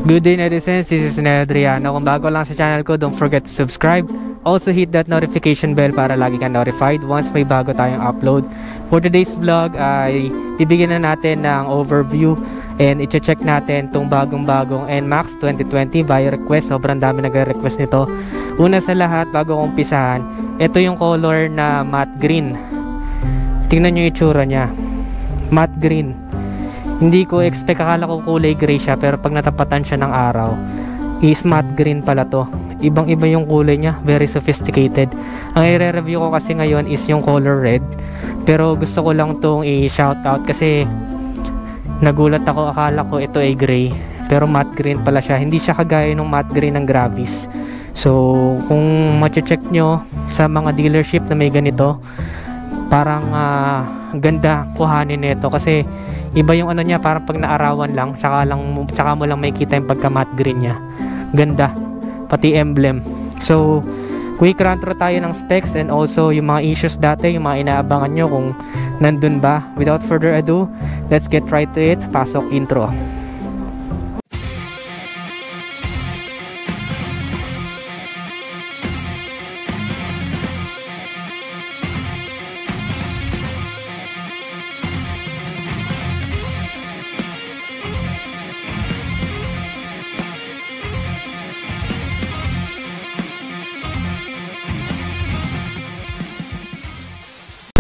Good day netizens, this is Adriano. Kung bago lang sa channel ko, don't forget to subscribe. Also hit that notification bell para lagi kang notified once may bago tayong upload. For today's vlog ay bibigyan na natin ng overview and i-check natin tong bagong-bagong NMAX 2020 via request. Sobrang dami nagre-request nito. Una sa lahat, bago kong umpisahan, ito yung color na matte green. Tingnan nyo yung itsura nya, matte green. Hindi ko expect, akala ko kulay gray siya, pero pag natapatan siya ng araw is matte green pala to. Ibang iba yung kulay niya, very sophisticated. Ang i-review ko kasi ngayon is yung color red, pero gusto ko lang tong i-shoutout kasi nagulat ako, akala ko ito ay gray, pero matte green pala siya. Hindi siya kagaya ng matte green ng Gravis. So kung ma-check nyo sa mga dealership na may ganito, parang ganda kuhanin nito kasi iba yung ano niya, parang pag naarawan lang, tsaka mo lang makikita yung pagka matte green niya. Ganda, pati emblem. So quick run through tayo ng specs and also yung mga issues dati, yung mga inaabangan nyo kung nandun ba. Without further ado, let's get right to it. Pasok intro.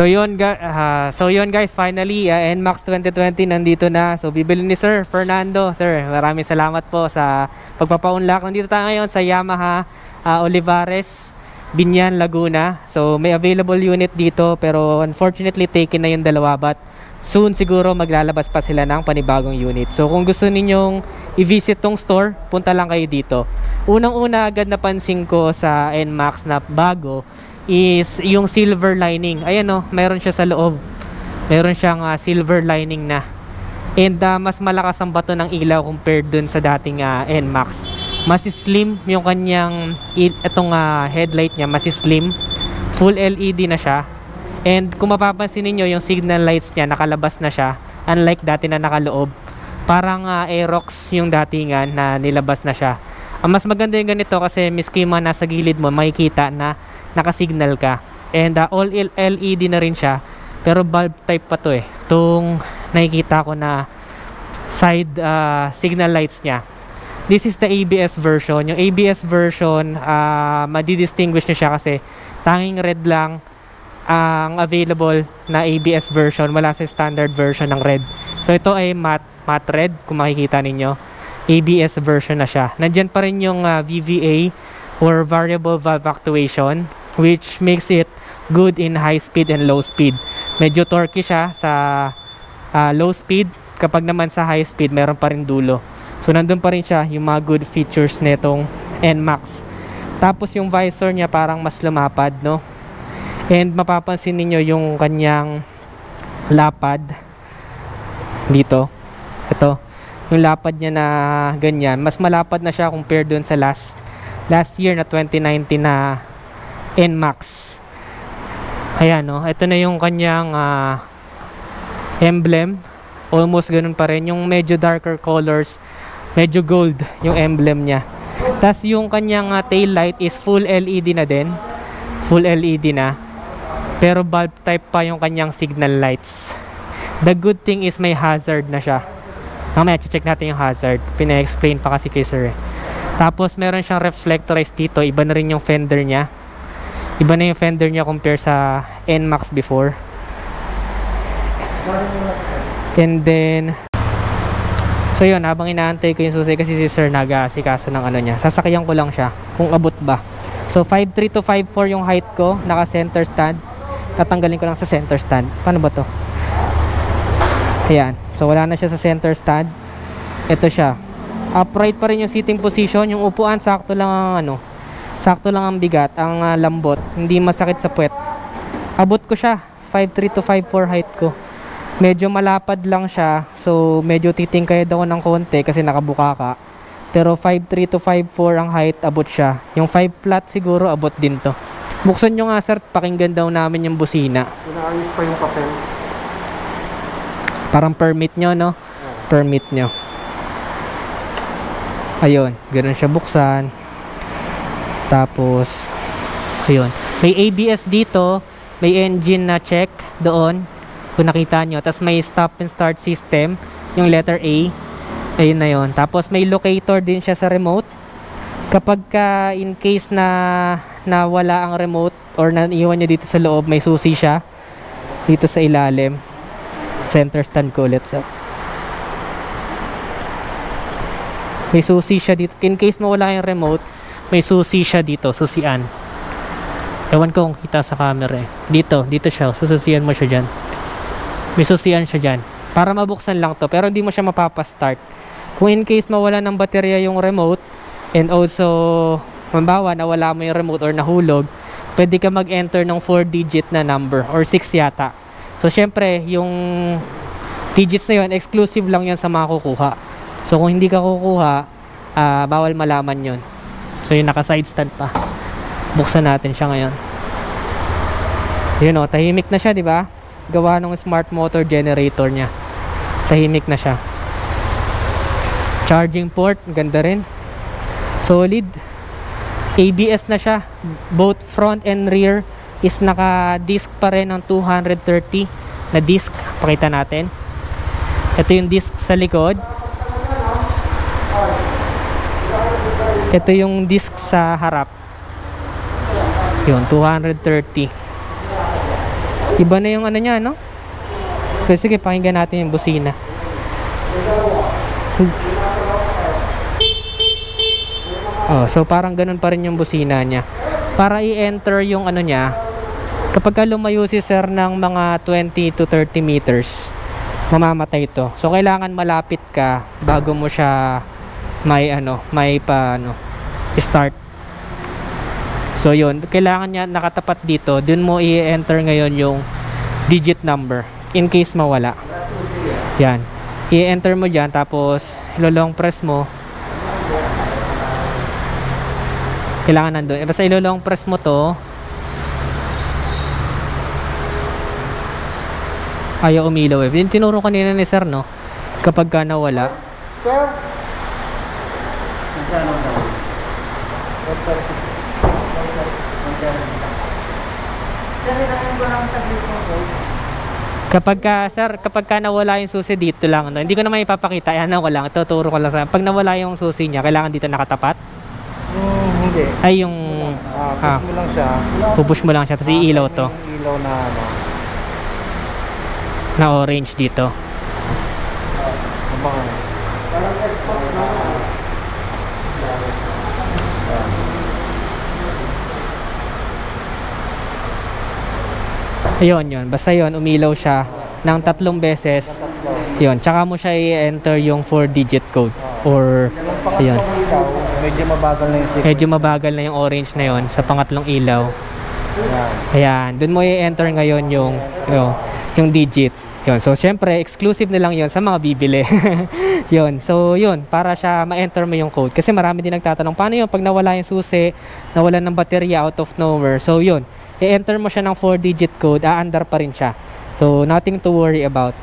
So yun guys, finally NMAX 2020 nandito na. So bibili ni Sir Fernando. Sir, maraming salamat po sa pagpapaunlak. Nandito tayo ngayon sa Yamaha Olivares, Binyan, Laguna. So may available unit dito, pero unfortunately taken na yung dalawa, but soon siguro maglalabas pa sila ng panibagong unit. So kung gusto ninyong i-visit tong store, punta lang kayo dito. Unang-una agad napansin ko sa NMAX na bago is yung silver lining. Ayan o, meron siya sa loob. Meron siyang silver lining na. And mas malakas ang bato ng ilaw compared dun sa dating NMAX. Mas slim yung kanyang itong headlight niya, mas slim. Full LED na siya. And kung mapapansin niyo yung signal lights niya, nakalabas na siya. Unlike dati na nakaloob. Parang Aerox yung datingan na nilabas na siya. Ang mas maganda yung ganito kasi miski man nasa gilid mo, makikita na nakasignal ka. And all LED na rin siya, pero bulb type pa to eh. Itong nakikita ko na side signal lights niya. This is the ABS version. Yung ABS version, madidistinguish nyo siya kasi tanging red lang ang available na ABS version. Wala sa standard version ng red. So ito ay matte red, kung makikita ninyo. ABS version na siya. Nandyan pa rin yung VVA or variable valve actuation, which makes it good in high speed and low speed. Medyo torquey siya sa low speed. Kapag naman sa high speed, meron pa rin dulo. So nandun pa rin siya yung mga good features netong NMAX. Tapos yung visor niya parang mas lumapad, no? And mapapansin niyo yung kanyang lapad dito. Ito, yung lapad niya na ganyan. Mas malapad na siya compared dun sa last year na 2019 na NMAX. Ayan, no? Ito na yung kanyang emblem. Almost ganun pa rin. Yung medyo darker colors, medyo gold yung emblem niya. Tapos yung kanyang tail light is full LED na din. Full LED na. Pero bulb type pa yung kanyang signal lights. The good thing is may hazard na siya. Mamaya check natin yung hazard. Pina-explain pa kasi kay Sir. Tapos meron siyang reflectorized dito. Iba na rin yung fender niya. Iba na yung fender niya compare sa NMAX before. And then so yun, habang inaantay ko yung susi kasi si Sir nag-aasikaso ng ano niya, sasakyan ko lang siya kung abot ba. So 5'3 to 5'4 yung height ko. Naka center stand. Tatanggalin ko lang sa center stand. Paano ba to? Ayan. So wala na siya sa center stand. Ito siya. Upright pa rin yung sitting position. Yung upuan sakto lang ang ano, sakto lang ang bigat, ang lambot, hindi masakit sa puwet. Abot ko siya 5'3 to 5'4 height ko. Medyo malapad lang siya, so medyo titingkayad ako ng konti kasi nakabuka ka. Pero 5'3 to 5'4 ang height, abot siya. Yung 5 flat siguro abot din to. Buksan nyo nga sir, pakinggan daw namin yung busina. Inaayos pa yung papel. Parang permit nyo, no? Permit nyo. Ayun, ganun siya buksan. Tapos, ayun. May ABS dito, may engine na check doon, kung nakita nyo. Tapos may stop and start system, yung letter A. Ayun na yun. Tapos may locator din siya sa remote. Kapag ka in case na wala ang remote or naiwan nyo dito sa loob, may susi siya dito sa ilalim. Center stand ko ulit. So, may susi siya dito. In case mawala yung remote, may susi siya dito. Susian. Ewan ko kung kita sa camera eh. Dito siya. Sususian mo siya dyan. May susian siya dyan. Para mabuksan lang to. Pero hindi mo siya mapapastart. Kung in case mawala ng baterya yung remote, and also, mambawa nawala mo yung remote or nahulog, pwede ka mag-enter ng 4-digit na number or 6 yata. So, syempre, yung digits na yun, exclusive lang yan sa mga kukuha. So, kung hindi ka kukuha, bawal malaman yun. So, yung naka-side stand pa. Buksan natin siya ngayon. Yun o, tahimik na siya, di ba? Gawa ng smart motor generator niya. Tahimik na siya. Charging port, ganda rin. Solid. ABS na siya. Both front and rear is naka-disc pa rin ng 230 na disc. Pakita natin. Ito yung disc sa likod. Ito yung disc sa harap. Yun, 230. Iba na yung ano niya, no? Sige, pakinggan natin yung busina. Oh, so parang ganun pa rin yung busina niya. Para i-enter yung ano niya, kapag lumayo si sir ng mga 20 to 30 meters, mamamatay ito. So kailangan malapit ka bago mo siya start. So yun, kailangan niya nakatapat dito. Dun mo i-enter ngayon yung digit number in case mawala. Yan. I-enter mo dyan, tapos ilolong press mo. Kailangan nandun. Basta ilolong press mo to. Ayaw umilaw eh. Yung tinuro kanina ni sir, no? Kapag ka nawala. Sir? Kapag ka nawala yung susi dito lang, no? Hindi ko naman ipapakita. Ayan ako lang. Tuturo ko lang sa. Pag nawala yung susi niya, kailangan dito nakatapat. Hindi. Ay, yung push mo lang siya. pupush mo lang siya, tapos iilaw to. Yung ilaw na ano. Na orange dito. Abangan. Parang export na. Ayun, yun. Basta yun, umilaw siya ng 3 beses. Yun. Tsaka mo siya i-enter yung 4-digit code. Or, ayun. Medyo mabagal na yung sequence. Medyo mabagal na yung orange na yun sa pangatlong ilaw. Ayan. Doon mo i-enter ngayon yung digit. Yun. So, syempre, exclusive na lang yun sa mga bibili. Yun. So, yun. Para siya ma-enter mo yung code. Kasi marami din nagtatanong, paano yun pag nawala yung susi, nawala ng baterya out of nowhere. So, yun. I-enter mo siya ng 4-digit code, aandar pa rin siya. So, nothing to worry about.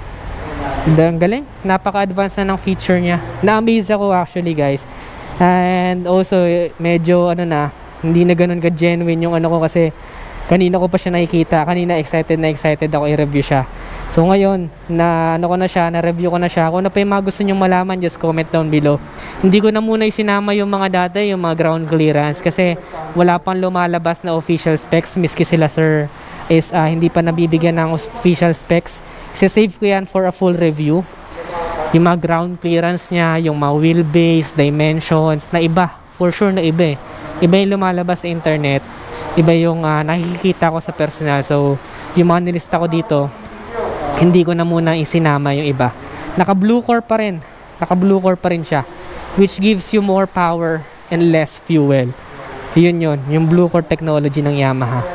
Ang galing. Napaka-advance na ng feature niya. Na-amaze ako actually, guys. And also, medyo, hindi na ganun ka-genuine yung ko kasi kanina ko pa siya nakikita. Kanina excited ako i-review siya. So ngayon, na-review ko na siya. Kung ano pa yung mga gusto nyong malaman, just comment down below. Hindi ko na muna isinama yung mga data, yung mga ground clearance kasi wala pang lumalabas na official specs. Miski sila sir is hindi pa nabibigyan ng official specs. Save ko yan for a full review. Yung mga ground clearance niya, yung mga wheelbase, dimensions, na iba. For sure na iba eh. Iba yung lumalabas sa internet. Iba yung nakikita ko sa personal. So, yung mga nilista ko dito, hindi ko na muna isinama yung iba. Naka-blue core pa rin. Naka-blue core pa rin siya. Which gives you more power and less fuel. Yun. Yung blue core technology ng Yamaha.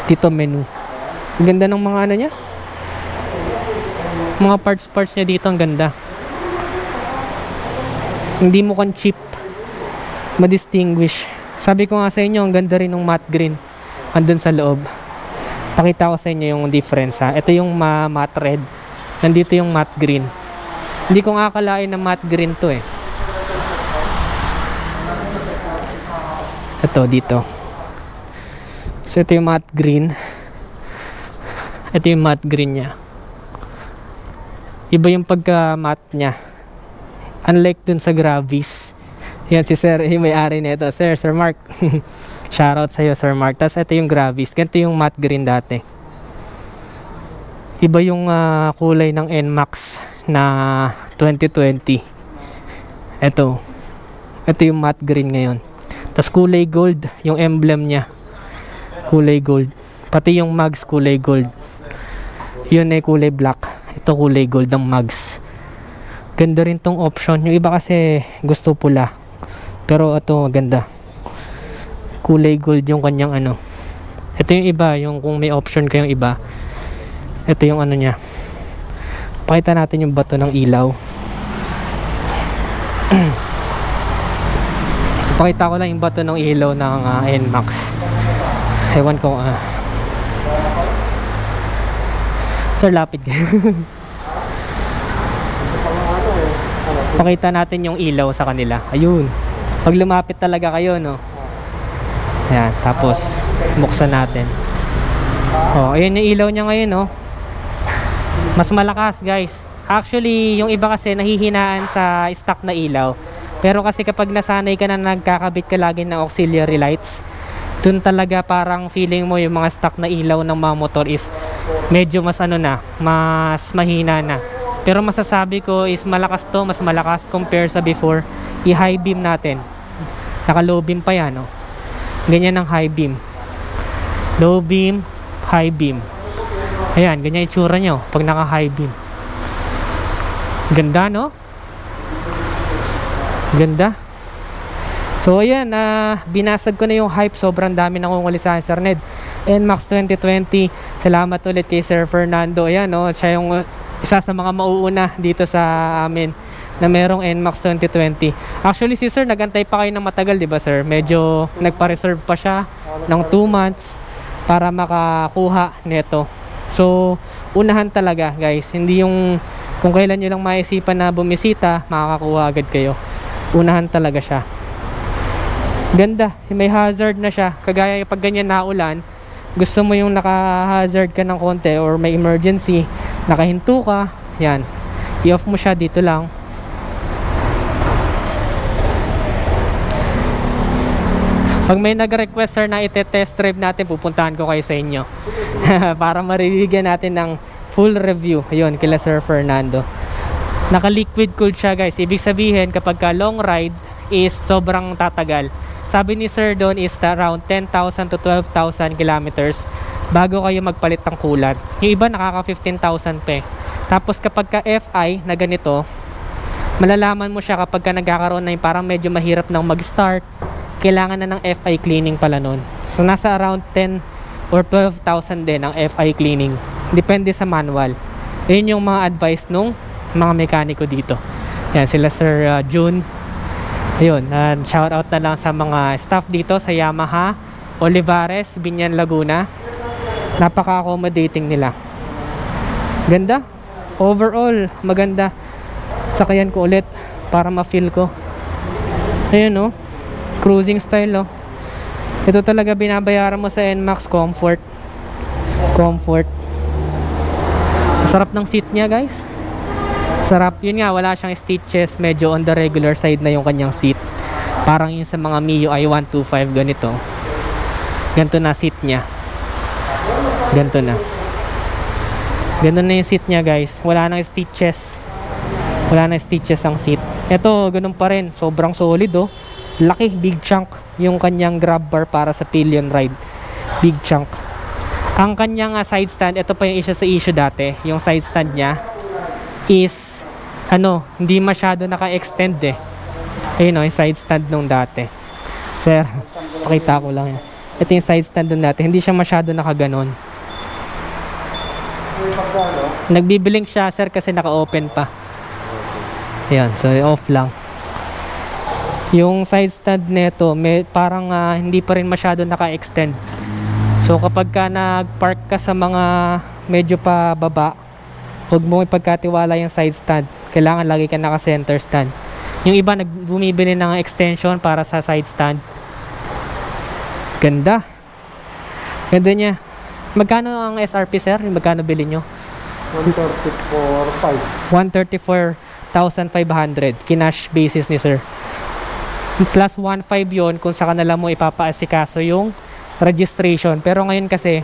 Dito menu. Ang ganda ng mga niya. Mga parts niya dito, ang ganda. Hindi mo kan cheap ma-distinguish. Sabi ko nga sa inyo, ang ganda rin ng matte green andun sa loob. Pakita ko sa inyo yung difference ha. Ito yung matte red. Nandito yung matte green. Hindi ko nga akalain na matte green to eh. Ito, dito. So, ito yung matte green. Ito yung matte green niya. Iba yung pagka-matte niya. Unlike dun sa Gravis. Yan, si Sir, yung may-ari nito. Sir Mark. Shoutout sa'yo, Sir Mark. Tapos, ito yung Gravis. Ganito yung matte green dati. Iba yung kulay ng NMAX na 2020. Ito yung matte green ngayon. Tapos kulay gold yung emblem niya, kulay gold, pati yung mags kulay gold. Yun ay kulay black, ito kulay gold ang mags. Ganda rin tong option. Yung iba kasi gusto pula, pero ito maganda, kulay gold yung kanyang ano. Ito yung iba, yung kung may option kayong iba, ito yung ano nya. Pakita natin yung bato ng ilaw. So pakita ko lang yung bato ng ilaw ng NMAX. Ewan ko Sir, lapit ka. Pakita natin yung ilaw sa kanila. Ayun, pag lumapit talaga kayo, no? Ayan, tapos buksan natin. Oh, ayun yung ilaw niya ngayon, no? Mas malakas, guys. Actually, yung iba kasi nahihinaan sa stock na ilaw. Pero kasi kapag nasanay ka na nagkakabit ka lagi ng auxiliary lights, dun talaga parang feeling mo yung mga stock na ilaw ng mga motor is medyo mas ano na, mas mahina na. Pero masasabi ko is malakas to, mas malakas compare sa before. I-high beam natin. Naka low beam pa yan, no? Ganyan ang high beam. Low beam, high beam. Ayan, ganyan yung tsura nyo pag naka high beam. Ganda, no? Ganda. So ayan, binasag ko na yung hype. Sobrang dami nangungulisahan, Sir Ned. NMAX 2020, salamat ulit kay Sir Fernando. Ayan, no? Siya yung isa sa mga mauuna dito sa amin na merong NMAX 2020. Actually si Sir nagantay pa kayo ng matagal, di ba Sir? Medyo nagpa-reserve pa siya ng 2 months para makakuha neto. So unahan talaga, guys. Hindi yung kung kailan nyo lang maisipan na bumisita, makakakuha agad kayo. Unahan talaga siya. Ganda, may hazard na siya. Kagaya pag ganyan na ulan, gusto mo yung naka-hazard ka ng konti or may emergency, nakahinto ka, yan, i-off mo siya dito lang. Pag may nag-request sir na ite-test drive natin, pupuntahan ko kayo sa inyo para maribigyan natin ng full review. Ayun, kila Sir Fernando. Naka-liquid cooled siya, guys. Ibig sabihin, kapag ka long ride is sobrang tatagal. Sabi ni Sir doon is around 10,000 to 12,000 kilometers bago kayo magpalit ng coolant. Yung iba nakaka 15,000 pa. Tapos kapag ka FI na ganito, malalaman mo siya kapag ka nagkakaroon na yung parang medyo mahirap nang mag-start, kailangan na ng FI cleaning pala nun. So nasa around 10 or 12,000 din ang FI cleaning. Depende sa manual. Yun yung mga advice nung mga mekaniko dito. Yan sila Sir June. Ayun, shout out na lang sa mga staff dito sa Yamaha Olivares, Binyan, Laguna. Napaka-accommodating nila. Ganda. Overall, maganda. Sakayan ko ulit para ma-feel ko. Ayun, no? Cruising style, no? Ito talaga binabayaran mo sa NMAX, comfort. Comfort. Sarap ng seat niya, guys. Sarap. Yun nga, wala siyang stitches. Medyo on the regular side na yung kanyang seat. Parang yung sa mga MIUI 125 ganito. Ganito na seat niya. Ganito na. Ganito na yung seat niya, guys. Wala nang stitches. Wala nang stitches ang seat. Ito, ganun pa rin. Sobrang solid, oh. Laki, big chunk yung kanyang grab bar para sa pillion ride. Big chunk. Ang kanyang side stand, ito pa yung isa sa issue dati. Yung side stand niya is hindi masyado naka-extend eh. Ayun, yung side stand nung dati. Sir, pakita ko lang yan. Ito yung side stand nung dati. Hindi siya masyado nakaganon. Nagbiblink siya, sir, kasi naka-open pa. Ayan, so off lang. Yung side stand nito, parang hindi pa rin masyado naka-extend. So kapag ka nag-park ka sa mga medyo pa baba, huwag mo ipagkatiwala yung side stand. Kailangan lagi ka naka-center stand. Yung iba bumibili ng extension para sa side stand. Ganda. Ganda niya. Magkano ang SRP, sir? Magkano bili nyo? 134.5. 134,500 kinash basis ni sir. Plus 1.5 yon kung sa kanila mo ipapaasikaso yung registration. Pero ngayon kasi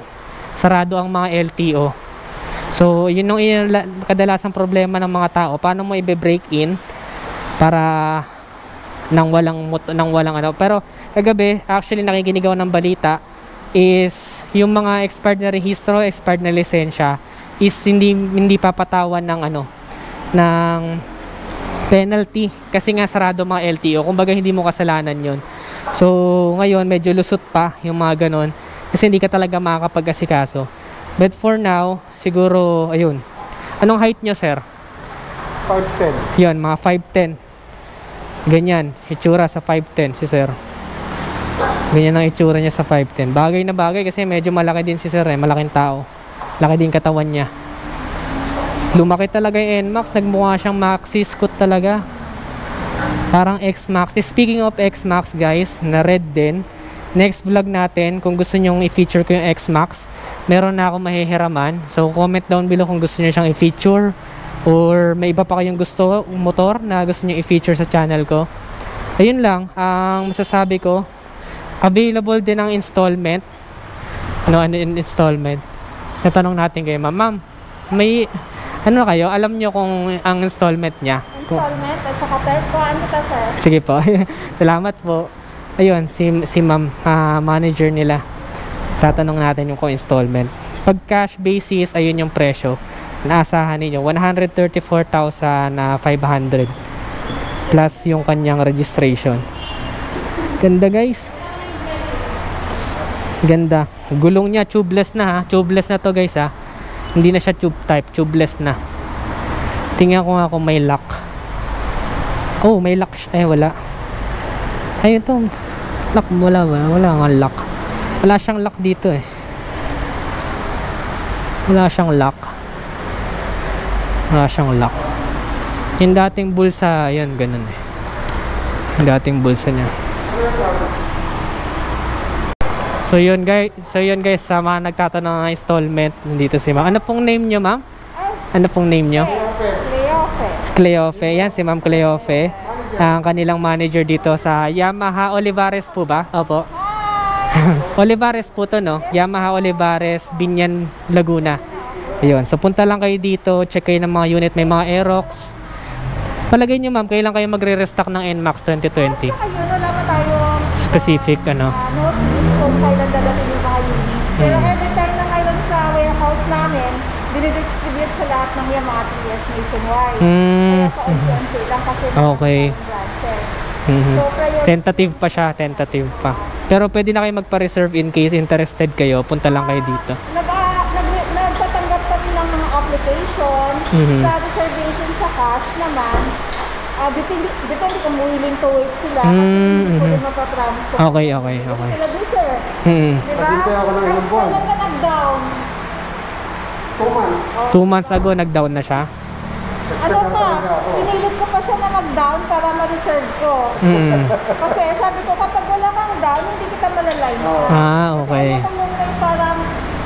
sarado ang mga LTO. So yun yung kadalasang problema ng mga tao. Paano mo i-break in para nang walang ano. Pero kagabi actually nakikinig ako ng balita is yung mga expired na rehistro, expired na lisensya is hindi papatawan ng ano ng penalty kasi nga sarado mga LTO. Kumbaga hindi mo kasalanan yun. So ngayon medyo lusot pa yung mga ganon kasi hindi ka talaga makakapag-asikaso. But for now siguro ayun. Anong height nyo, sir? 5'10". Yun, mga 5'10". Ganyan, itsura sa 5'10" si sir. Ganyan ang itsura niya sa 5'10". Bagay na bagay kasi medyo malaki din si sir malaking tao. Laki din katawan niya. Lumaki talaga yung NMAX. Nagmukha siyang Maxi Scoot talaga. Parang X-Max. Speaking of X-Max guys, na red din. Next vlog natin, kung gusto nyong i-feature ko yung X-Max, meron na akong mahihiraman. So comment down below kung gusto nyo siyang i-feature. Or may iba pa kayong gusto, motor na gusto nyo i-feature sa channel ko. Ayun lang, ang masasabi ko, available din ang installment. Ano installment? Natanong natin kayo, ma'am, may ano kayo, alam nyo kung ang installment niya? Installment at saka third po, ano ka sir? Sige po. Salamat po. Ayun, si ma'am, manager nila. Tatanong natin yung kung installment. Pag cash basis, ayun yung presyo. Naasahan ninyo, 134,500 plus yung kanyang registration. Ganda guys. Ganda. Gulong niya, tubeless na ha. Tubeless na to guys ha. Hindi na siya tube type, tubeless na. Tingnan ko nga kung may lock. Oh, may lock siya. Wala. Ayun to. Lock, wala ba? Wala nga lock. Wala siyang lock dito eh. Wala siyang lock. Wala siyang lock. Yung dating bulsa, yun, ganun eh. Yung dating bulsa niya. So yun guys, sa mga nagtatanong ng installment, nandito si ma'am. Ano pong name nyo, ma'am? Ano pong name nyo? Cleofe. Cleofe. Yan, si ma'am Cleofe. Ang kanilang manager dito sa Yamaha Olivares po ba? Opo. Olivares po to, no? Yamaha Olivares, Binyan, Laguna. Ayun. So punta lang kayo dito, check kayo ng mga unit. May mga Aerox. Palagay nyo, ma'am, kailan kayo magre-restock ng NMAX 2020? Ayun, wala pa tayong Specific, ano? notice kung kailan dadating yung mga units. Pero every time na ngayon sa warehouse namin, dinidistribute sa lahat ng Yamaha 3S nationwide. Kaya sa unti-unti lang kasi Okay. branches. Mhm. So, priority Tentative pa siya, tentative pa. Pero pwede na kayo magpa-reserve in case interested kayo. Punta lang kayo dito. nagtatanggap kami ng mga application. Mhm. Sa reservation sa cash naman, depende kung willing to wait sila. Mm, Kasi hindi ko mhm. rin mapapromise ko. Okay. Sila din, sir. Mhm. Diba? Naghintay ako ng ilang buwan. Kailan ka nag-down? 2 months. 2 months ago, nag-down na siya. Ano pa? Pinilit ko pa siya na mag-down para ma-reserve ko. Mhm. Kasi sabi ko, kapag wala kang down, hindi kita malaline. Okay. Kaya kung yung may parang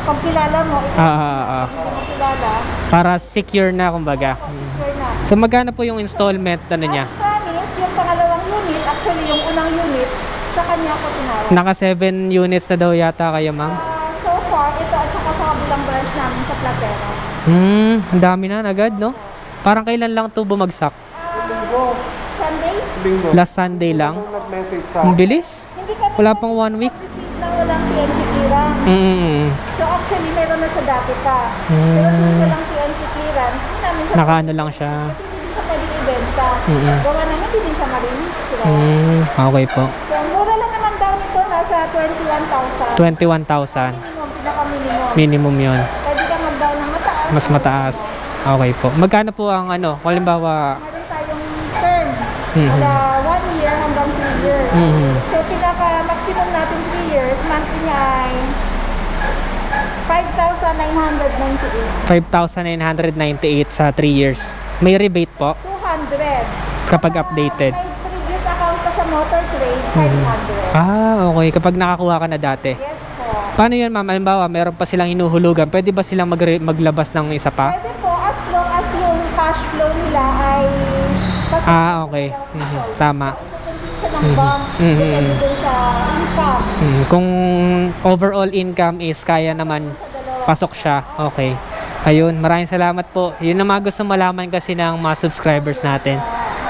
kung kilala mo, ikaw hindi mo kilala, Para secure na, kumbaga. sure na. So, magkano po yung installment, ano niya? As promise, yung pangalawang unit, actually yung unang unit, sa kanya ako tinawag. Naka 7 units na daw yata kayo, ma'am. So far, ito at saka sa kabilang branch namin sa Platero. Ang dami na agad, no? Parang kailan lang to bumagsak? Sunday, Bingo. Last Sunday lang? Nung nag-message sa Ang bilis. hindi kami Wala pang 1 week. receive na walang PNC clearance. Mm. So actually, meron na sa dati pa. Mm. Pero since walang PNC clearance, hindi namin siya Nakaano lang siya. kasi hindi siya pwede ibenta. Mm-mm. Gawa naman, hindi din siya marinis. Okay po. So, mura lang naman daw nito, nasa 21,000. 21,000. Minimum, pinaka-minimum. Minimum yon. Pwede ka mag-down ng mataas. Mas mataas. Okay po. Magkano po ang ano? Halimbawa, Meron tayong term. Mhm. Mula 1 year hanggang 3 years. Mhm. So, pinaka-maximum natin 3 years, monthly niya ay 5,998. 5,998 sa 3 years. May rebate po 200. kapag updated. May previous account ka sa motor trade, 500. Okay. Kapag nakakuha ka na dati. Yes po. Paano yun, ma'am? Halimbawa, meron pa silang hinuhulugan. Pwede ba silang maglabas ng isa pa? Pwede po, as long as yung cash flow nila ay Okay. Tama. siya ng bank, depende dun sa income. Kung overall income is kaya naman, pasok siya. Okay. Ayun, maraming salamat po. Yun ang mga gusto malaman kasi ng mga subscribers natin.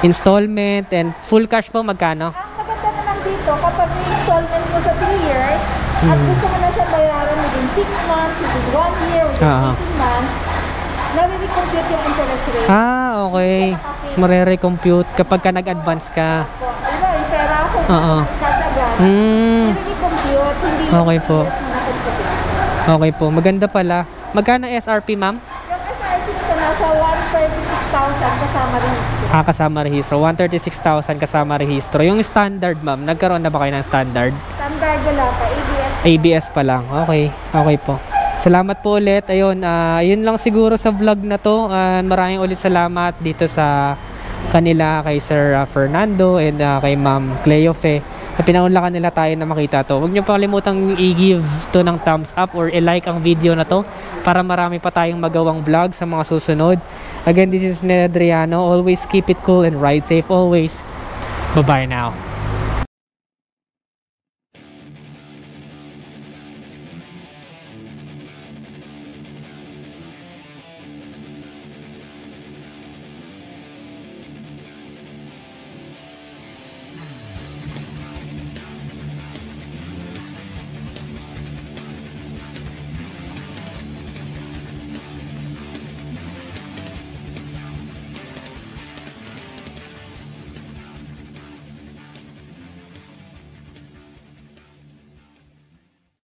Installment and full cash po, magkano? Ang maganda naman dito, kapag may installment mo sa 3 years, at gusto mo na siya bayaran within 6 months, within 1 year, within 18 months, nare-recompute yung interest rate. Okay. Mare-recompute kapag ka nag-advance ka. Diba, yung pera ako, katagan, nare-recompute, hindi Okay po. yung years na nakompute. Okay po. Maganda pala. Magkano SRP, ma'am? Yung SRP nito nasa 136,000 kasama rehistro. Kasama rehistro. 136,000 kasama rehistro. Yung standard, ma'am, nagkaroon na ba kayo ng standard? Standard wala pa, ABS. ABS pa lang. Okay. Okay po. Salamat po ulit. Ayun, yun lang siguro sa vlog na to. Maraming ulit salamat dito sa kanila, kay Sir Fernando and kay Ma'am Cleofe. Pinaunlakan nila tayo na makita to. Huwag niyo pa kalimutang i-give to ng thumbs up or i-like ang video na to para marami pa tayong magawang vlog sa mga susunod. Again, this is Ned Adriano. Always keep it cool and ride safe always. Bye-bye now.